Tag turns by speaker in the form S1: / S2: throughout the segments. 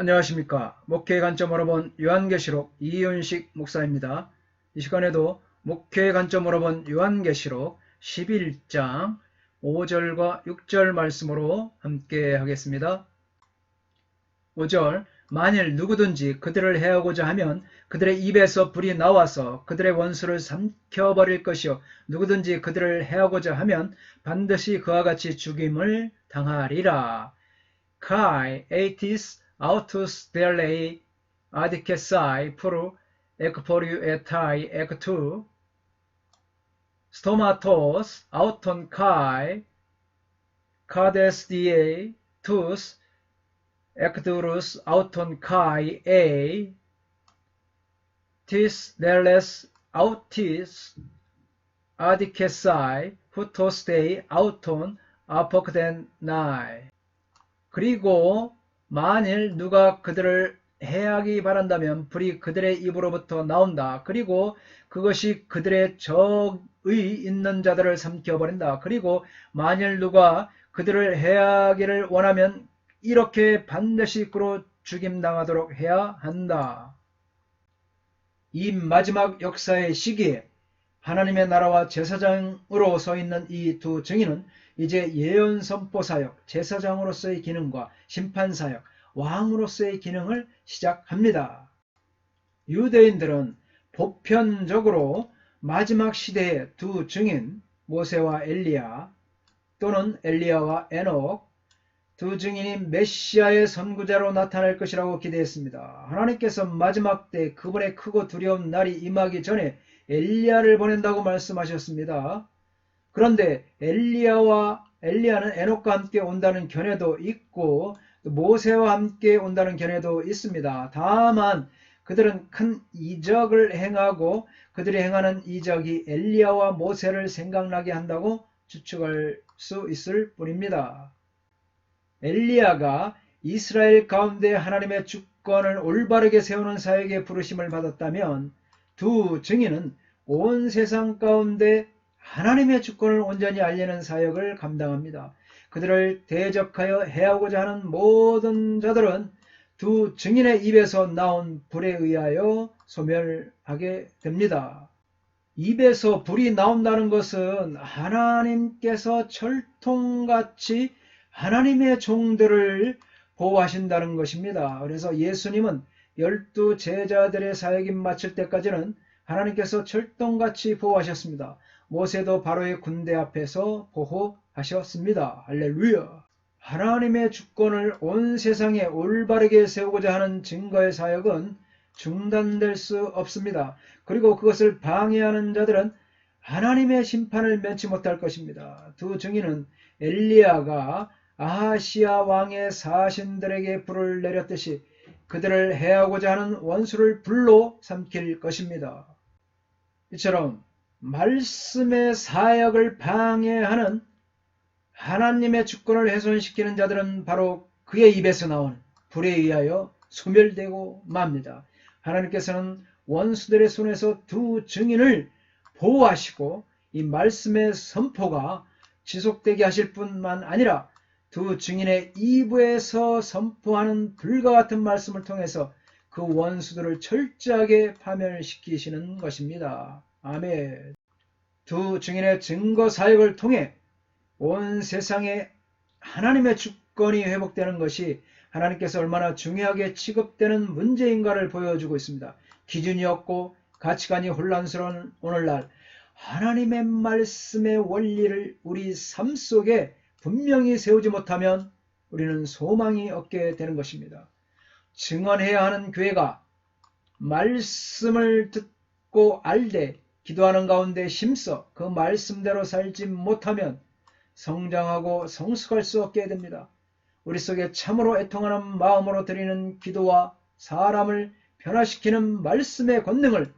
S1: 안녕하십니까. 목회의 관점으로 본 요한계시록 이윤식 목사입니다. 이 시간에도 목회의 관점으로 본 요한계시록 11장 5절과 6절 말씀으로 함께 하겠습니다. 5절 만일 누구든지 그들을 해하고자 하면 그들의 입에서 불이 나와서 그들의 원수를 삼켜버릴 것이요 누구든지 그들을 해하고자 하면 반드시 그와 같이 죽임을 당하리라. Kai etis autus delei adicesai pro ekporiu etai ektu stomatos auton kai kades die tus ekdurus auton kai e tis deles autis adicesai hutos dei auton apokden nai. 그리고 만일 누가 그들을 해하기 바란다면 불이 그들의 입으로부터 나온다. 그리고 그것이 그들의 적의 있는 자들을 삼켜버린다. 그리고 만일 누가 그들을 해하기를 원하면 이렇게 반드시 그로 죽임당하도록 해야 한다. 이 마지막 역사의 시기에 하나님의 나라와 제사장으로 서 있는 이 두 증인은 이제 예언 선포 사역, 제사장으로서의 기능과 심판 사역, 왕으로서의 기능을 시작합니다. 유대인들은 보편적으로 마지막 시대의 두 증인 모세와 엘리야 또는 엘리야와 에녹 두 증인이 메시아의 선구자로 나타날 것이라고 기대했습니다. 하나님께서 마지막 때 그분의 크고 두려운 날이 임하기 전에 엘리야를 보낸다고 말씀하셨습니다. 그런데 엘리야는 에녹과 함께 온다는 견해도 있고 모세와 함께 온다는 견해도 있습니다. 다만 그들은 큰 이적을 행하고 그들이 행하는 이적이 엘리야와 모세를 생각나게 한다고 추측할 수 있을 뿐입니다. 엘리야가 이스라엘 가운데 하나님의 주권을 올바르게 세우는 사역에 부르심을 받았다면 두 증인은 온 세상 가운데 하나님의 주권을 온전히 알리는 사역을 감당합니다. 그들을 대적하여 해하고자 하는 모든 자들은 두 증인의 입에서 나온 불에 의하여 소멸하게 됩니다. 입에서 불이 나온다는 것은 하나님께서 철통같이 하나님의 종들을 보호하신다는 것입니다. 그래서 예수님은 12 제자들의 사역이 마칠 때까지는 하나님께서 철통같이 보호하셨습니다. 모세도 바로의 군대 앞에서 보호하셨습니다. 할렐루야. 하나님의 주권을 온 세상에 올바르게 세우고자 하는 증거의 사역은 중단될 수 없습니다. 그리고 그것을 방해하는 자들은 하나님의 심판을 면치 못할 것입니다. 두 증인은 엘리야가 아하시아 왕의 사신들에게 불을 내렸듯이 그들을 해하고자 하는 원수를 불로 삼킬 것입니다. 이처럼 말씀의 사역을 방해하는 하나님의 주권을 훼손시키는 자들은 바로 그의 입에서 나오는 불에 의하여 소멸되고 맙니다. 하나님께서는 원수들의 손에서 두 증인을 보호하시고 이 말씀의 선포가 지속되게 하실 뿐만 아니라 두 증인의 입에서 선포하는 불과 같은 말씀을 통해서 그 원수들을 철저하게 파멸시키시는 것입니다. 아멘. 두 증인의 증거 사역을 통해 온 세상에 하나님의 주권이 회복되는 것이 하나님께서 얼마나 중요하게 취급되는 문제인가를 보여주고 있습니다. 기준이 없고 가치관이 혼란스러운 오늘날 하나님의 말씀의 원리를 우리 삶 속에 분명히 세우지 못하면 우리는 소망이 없게 되는 것입니다. 증언해야 하는 교회가 말씀을 듣고 알되 기도하는 가운데 힘써 그 말씀대로 살지 못하면 성장하고 성숙할 수 없게 됩니다. 우리 속에 참으로 애통하는 마음으로 드리는 기도와 사람을 변화시키는 말씀의 권능을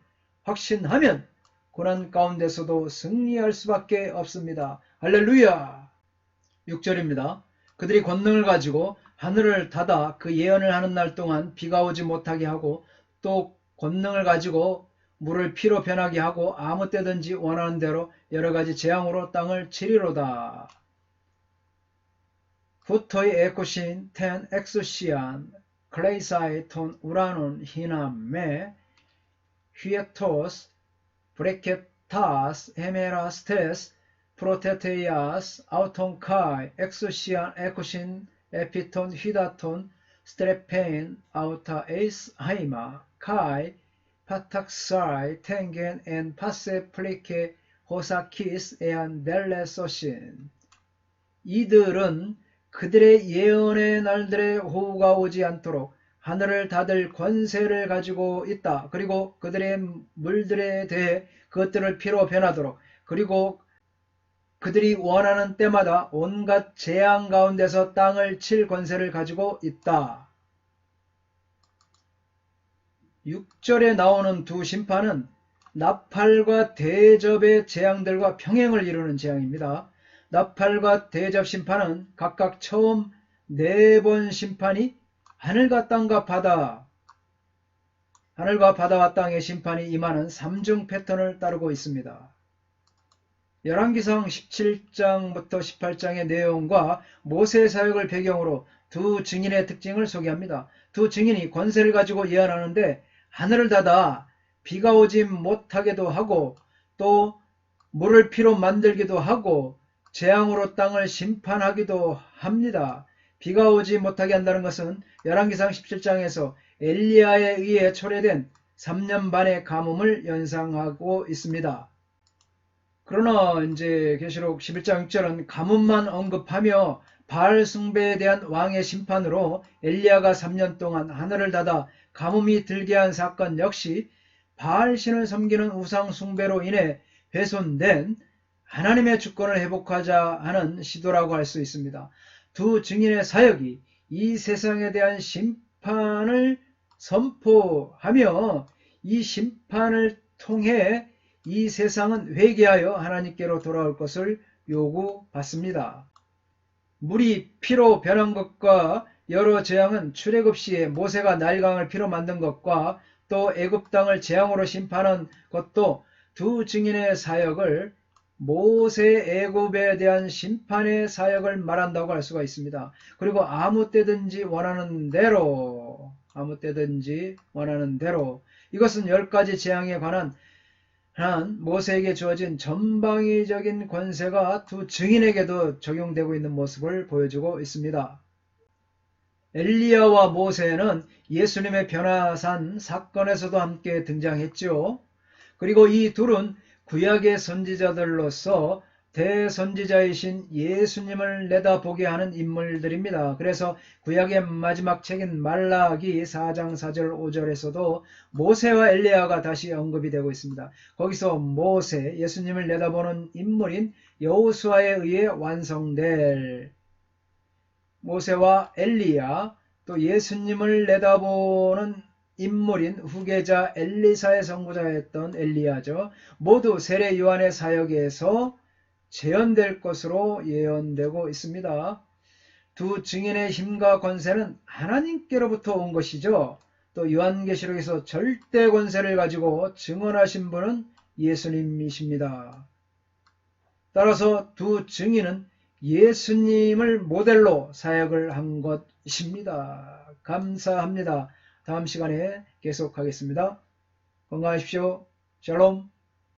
S1: 확신하면 고난 가운데서도 승리할 수밖에 없습니다. 할렐루야. 6절입니다. 그들이 권능을 가지고 하늘을 닫아 그 예언을 하는 날 동안 비가 오지 못하게 하고 또 권능을 가지고 물을 피로 변하게 하고 아무 때든지 원하는 대로 여러가지 재앙으로 땅을 치리로다. 후토이 에코신 텐 엑소시안 클레이사이 톤 우라논 히남메 휘에토스 브레케타스 헤메라스테스 프로테테이아스 아우톤카이 엑소시안 에코신 에피톤 휘다톤 스트레페인 아우타 에이스 하이마 카이 파탁사이 탱겐 앤 파세 플리케 호사키스 에안 델레소신. 이들은 그들의 예언의 날들의 호우가 오지 않도록 하늘을 닫을 권세를 가지고 있다. 그리고 그들의 물들에 대해 그것들을 피로 변하도록, 그리고 그들이 원하는 때마다 온갖 재앙 가운데서 땅을 칠 권세를 가지고 있다. 6절에 나오는 두 심판은 나팔과 대접의 재앙들과 평행을 이루는 재앙입니다. 나팔과 대접 심판은 각각 처음 4번 심판이 하늘과 땅과 바다, 하늘과 바다와 땅의 심판이 임하는 3중 패턴을 따르고 있습니다. 열왕기상 17장부터 18장의 내용과 모세의 사역을 배경으로 두 증인의 특징을 소개합니다. 두 증인이 권세를 가지고 예언하는데 하늘을 닫아 비가 오지 못하게도 하고 또 물을 피로 만들기도 하고 재앙으로 땅을 심판하기도 합니다. 비가 오지 못하게 한다는 것은 열왕기상 17장에서 엘리야에 의해 초래된 3년 반의 가뭄을 연상하고 있습니다. 그러나 이제 계시록 11장 6절은 가뭄만 언급하며 바알 숭배에 대한 왕의 심판으로 엘리야가 3년 동안 하늘을 닫아 가뭄이 들게 한 사건 역시 바알 신을 섬기는 우상 숭배로 인해 훼손된 하나님의 주권을 회복하자 하는 시도라고 할 수 있습니다. 두 증인의 사역이 이 세상에 대한 심판을 선포하며 이 심판을 통해 이 세상은 회개하여 하나님께로 돌아올 것을 요구받습니다. 물이 피로 변한 것과 여러 재앙은 출애굽 시에 모세가 나일강을 피로 만든 것과 또 애굽 땅을 재앙으로 심판한 것도 두 증인의 사역을 모세 애굽에 대한 심판의 사역을 말한다고 할 수가 있습니다. 그리고 아무 때든지 원하는 대로 이것은 10가지 재앙에 관한 모세에게 주어진 전방위적인 권세가 두 증인에게도 적용되고 있는 모습을 보여주고 있습니다. 엘리야와 모세는 예수님의 변화산 사건에서도 함께 등장했죠. 그리고 이 둘은 구약의 선지자들로서 대선지자이신 예수님을 내다보게 하는 인물들입니다. 그래서 구약의 마지막 책인 말라기 4장 4절 5절에서도 모세와 엘리야가 다시 언급이 되고 있습니다. 거기서 모세, 예수님을 내다보는 인물인 여호수아에 의해 완성될 모세와 엘리야, 또 예수님을 내다보는 인물인 후계자 엘리사의 선구자였던 엘리야죠. 모두 세례 요한의 사역에서 재현될 것으로 예언되고 있습니다. 두 증인의 힘과 권세는 하나님께로부터 온 것이죠. 또 요한계시록에서 절대 권세를 가지고 증언하신 분은 예수님이십니다. 따라서 두 증인은 예수님을 모델로 사역을 한 것입니다. 감사합니다. 다음 시간에 계속하겠습니다. 건강하십시오. 샬롬.